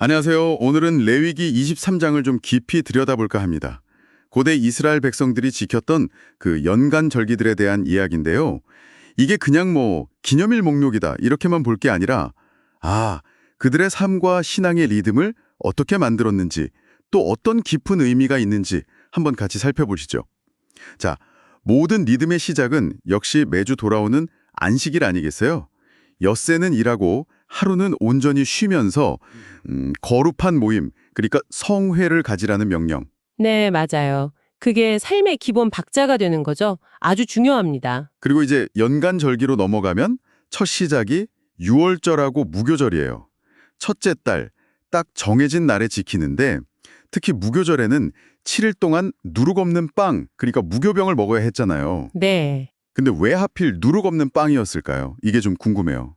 안녕하세요. 오늘은 레위기 23장을 좀 깊이 들여다볼까 합니다. 고대 이스라엘 백성들이 지켰던 그 연간 절기들에 대한 이야기인데요. 이게 그냥 기념일 목록이다 이렇게만 볼 게 아니라 그들의 삶과 신앙의 리듬을 어떻게 만들었는지 또 어떤 깊은 의미가 있는지 한번 같이 살펴보시죠. 자, 모든 리듬의 시작은 역시 매주 돌아오는 안식일 아니겠어요? 엿새는 일하고 하루는 온전히 쉬면서 거룩한 모임, 그러니까 성회를 가지라는 명령. 네, 맞아요. 그게 삶의 기본 박자가 되는 거죠. 아주 중요합니다. 그리고 이제 연간 절기로 넘어가면 첫 시작이 유월절하고 무교절이에요. 첫째 달, 딱 정해진 날에 지키는데 특히 무교절에는 7일 동안 누룩 없는 빵, 그러니까 무교병을 먹어야 했잖아요. 네. 근데 왜 하필 누룩 없는 빵이었을까요? 이게 좀 궁금해요.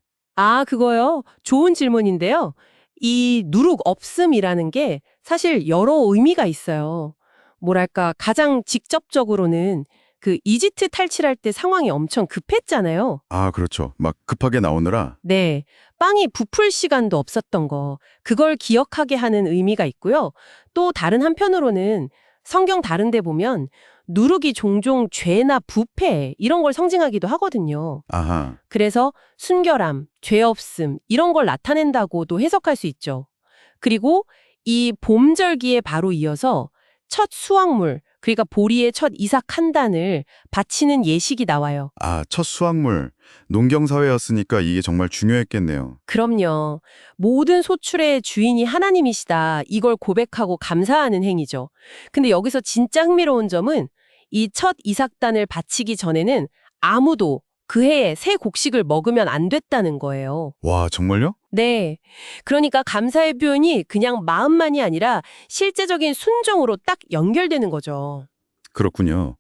그거요. 좋은 질문인데요. 이 누룩 없음이라는 게 사실 여러 의미가 있어요. 뭐랄까, 가장 직접적으로는 그 이집트 탈출할 때 상황이 엄청 급했잖아요. 그렇죠. 막 급하게 나오느라. 네. 빵이 부풀 시간도 없었던 거. 그걸 기억하게 하는 의미가 있고요. 또 다른 한편으로는 성경 다른 데 보면 누룩이 종종 죄나 부패 이런 걸 상징하기도 하거든요. 아하. 그래서 순결함, 죄 없음 이런 걸 나타낸다고도 해석할 수 있죠. 그리고 이 봄절기에 바로 이어서 첫 수확물, 그러니까 보리의 첫 이삭 한 단을 바치는 예식이 나와요. 첫 수확물. 농경사회였으니까 이게 정말 중요했겠네요. 그럼요. 모든 소출의 주인이 하나님이시다. 이걸 고백하고 감사하는 행위죠. 근데 여기서 진짜 흥미로운 점은 이 첫 이삭단을 바치기 전에는 아무도 그 해에 새 곡식을 먹으면 안 됐다는 거예요. 와, 정말요? 네. 그러니까 감사의 표현이 그냥 마음만이 아니라 실제적인 순종으로 딱 연결되는 거죠. 그렇군요.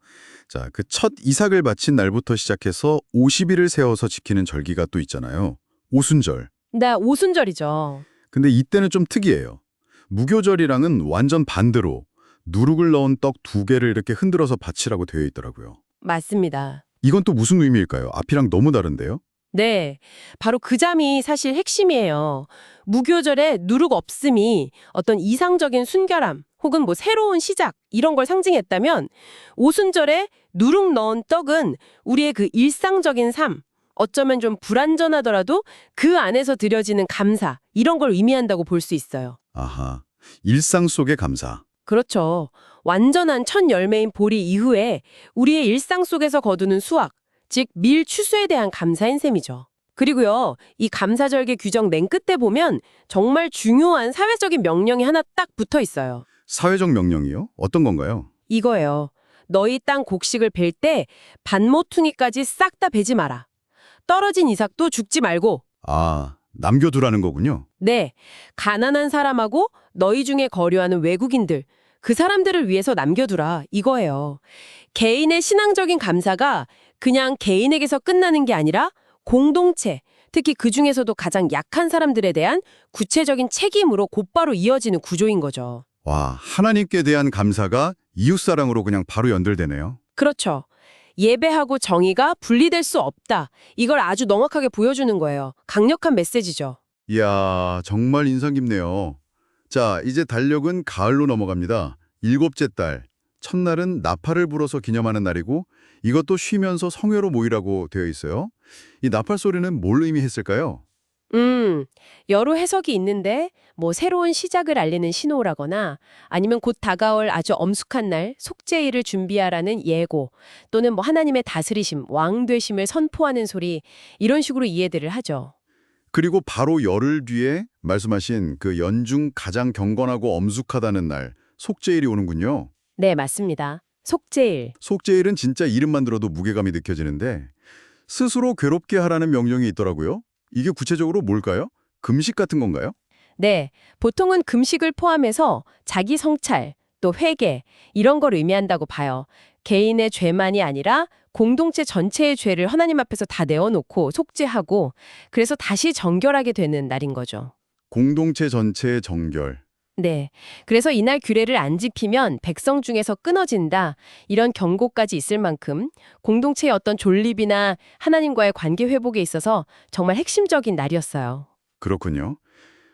자, 그 첫 이삭을 바친 날부터 시작해서 50일을 세워서 지키는 절기가 또 있잖아요. 오순절. 네, 오순절이죠. 근데 이때는 좀 특이해요. 무교절이랑은 완전 반대로 누룩을 넣은 떡 2개를 이렇게 흔들어서 바치라고 되어 있더라고요. 맞습니다. 이건 또 무슨 의미일까요? 앞이랑 너무 다른데요? 네, 바로 그 점이 사실 핵심이에요. 무교절에 누룩 없음이 어떤 이상적인 순결함 혹은 새로운 시작 이런 걸 상징했다면 오순절에 누룩 넣은 떡은 우리의 그 일상적인 삶, 어쩌면 좀 불완전하더라도 그 안에서 드려지는 감사 이런 걸 의미한다고 볼 수 있어요. 아하, 일상 속의 감사. 그렇죠. 완전한 첫 열매인 보리 이후에 우리의 일상 속에서 거두는 수확, 즉 밀 추수에 대한 감사인 셈이죠. 그리고요, 이 감사절개 규정 맨 끝에 보면 정말 중요한 사회적인 명령이 하나 딱 붙어 있어요. 사회적 명령이요? 어떤 건가요? 이거예요. 너희 땅 곡식을 벨 때 밭모퉁이까지 싹 다 베지 마라. 떨어진 이삭도 죽지 말고. 남겨두라는 거군요. 네, 가난한 사람하고 너희 중에 거류하는 외국인들, 그 사람들을 위해서 남겨두라 이거예요. 개인의 신앙적인 감사가 그냥 개인에게서 끝나는 게 아니라 공동체, 특히 그중에서도 가장 약한 사람들에 대한 구체적인 책임으로 곧바로 이어지는 구조인 거죠. 와, 하나님께 대한 감사가 이웃사랑으로 그냥 바로 연결되네요. 그렇죠. 예배하고 정의가 분리될 수 없다. 이걸 아주 명확하게 보여주는 거예요. 강력한 메시지죠. 이야, 정말 인상 깊네요. 자, 이제 달력은 가을로 넘어갑니다. 7째 달, 첫날은 나팔을 불어서 기념하는 날이고 이것도 쉬면서 성회로 모이라고 되어 있어요. 이 나팔 소리는 뭘 의미했을까요? 여러 해석이 있는데 새로운 시작을 알리는 신호라거나 아니면 곧 다가올 아주 엄숙한 날 속죄일을 준비하라는 예고 또는 하나님의 다스리심, 왕 되심을 선포하는 소리 이런 식으로 이해들을 하죠. 그리고 바로 열흘 뒤에 말씀하신 그 연중 가장 경건하고 엄숙하다는 날, 속죄일이 오는군요. 네, 맞습니다. 속죄일. 속죄일은 진짜 이름만 들어도 무게감이 느껴지는데 스스로 괴롭게 하라는 명령이 있더라고요. 이게 구체적으로 뭘까요? 금식 같은 건가요? 네, 보통은 금식을 포함해서 자기 성찰, 또 회개 이런 걸 의미한다고 봐요. 개인의 죄만이 아니라 공동체 전체의 죄를 하나님 앞에서 다 내어놓고 속죄하고 그래서 다시 정결하게 되는 날인 거죠. 공동체 전체의 정결. 네, 그래서 이날 규례를 안 지키면 백성 중에서 끊어진다 이런 경고까지 있을 만큼 공동체의 어떤 존립이나 하나님과의 관계 회복에 있어서 정말 핵심적인 날이었어요. 그렇군요.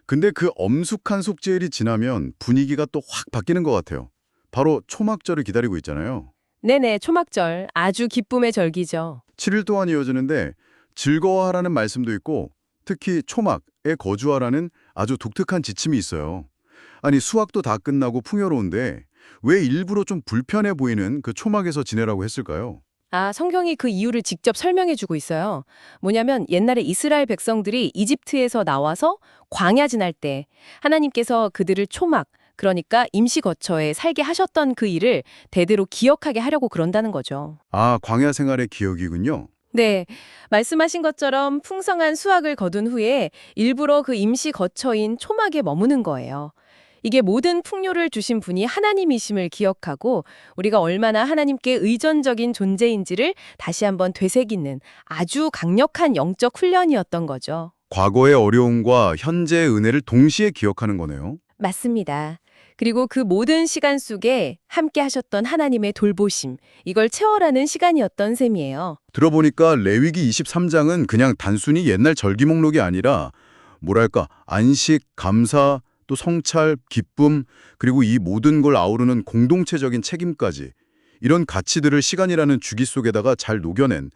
근데 그 엄숙한 속죄일이 지나면 분위기가 또 확 바뀌는 것 같아요. 바로 초막절을 기다리고 있잖아요. 네네, 초막절. 아주 기쁨의 절기죠. 7일 동안 이어지는데 즐거워하라는 말씀도 있고 특히 초막에 거주하라는 아주 독특한 지침이 있어요. 아니 수학도 다 끝나고 풍요로운데 왜 일부러 좀 불편해 보이는 그 초막에서 지내라고 했을까요? 아, 성경이 그 이유를 직접 설명해 주고 있어요. 뭐냐면 옛날에 이스라엘 백성들이 이집트에서 나와서 광야 지날 때 하나님께서 그들을 초막, 그러니까 임시 거처에 살게 하셨던 그 일을 대대로 기억하게 하려고 그런다는 거죠. 아, 광야 생활의 기억이군요. 네, 말씀하신 것처럼 풍성한 수확을 거둔 후에 일부러 그 임시 거처인 초막에 머무는 거예요. 이게 모든 풍요를 주신 분이 하나님이심을 기억하고 우리가 얼마나 하나님께 의존적인 존재인지를 다시 한번 되새기는 아주 강력한 영적 훈련이었던 거죠. 과거의 어려움과 현재의 은혜를 동시에 기억하는 거네요. 맞습니다. 그리고 그 모든 시간 속에 함께 하셨던 하나님의 돌보심, 이걸 채워라는 시간이었던 셈이에요. 들어보니까 레위기 23장은 그냥 단순히 옛날 절기 목록이 아니라 뭐랄까 안식, 감사, 또 성찰, 기쁨, 그리고 이 모든 걸 아우르는 공동체적인 책임까지 이런 가치들을 시간이라는 주기 속에다가 잘 녹여낸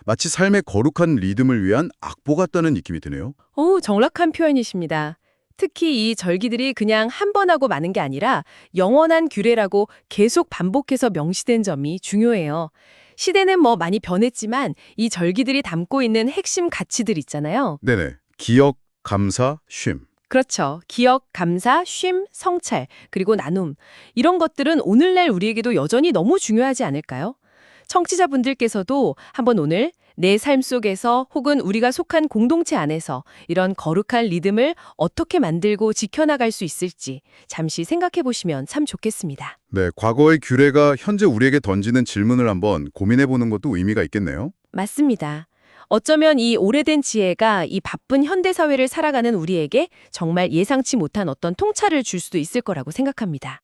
마치 삶의 거룩한 리듬을 위한 악보 같다는 느낌이 드네요. 오, 정확한 표현이십니다. 특히 이 절기들이 그냥 한 번 하고 마는 게 아니라 영원한 규례라고 계속 반복해서 명시된 점이 중요해요. 시대는 뭐 많이 변했지만 이 절기들이 담고 있는 핵심 가치들 있잖아요. 네네. 기억, 감사, 쉼. 그렇죠. 기억, 감사, 쉼, 성찰, 그리고 나눔. 이런 것들은 오늘날 우리에게도 여전히 너무 중요하지 않을까요? 청취자분들께서도 한번 오늘 내 삶 속에서 혹은 우리가 속한 공동체 안에서 이런 거룩한 리듬을 어떻게 만들고 지켜나갈 수 있을지 잠시 생각해 보시면 참 좋겠습니다. 네, 과거의 규례가 현재 우리에게 던지는 질문을 한번 고민해 보는 것도 의미가 있겠네요. 맞습니다. 어쩌면 이 오래된 지혜가 이 바쁜 현대사회를 살아가는 우리에게 정말 예상치 못한 어떤 통찰을 줄 수도 있을 거라고 생각합니다.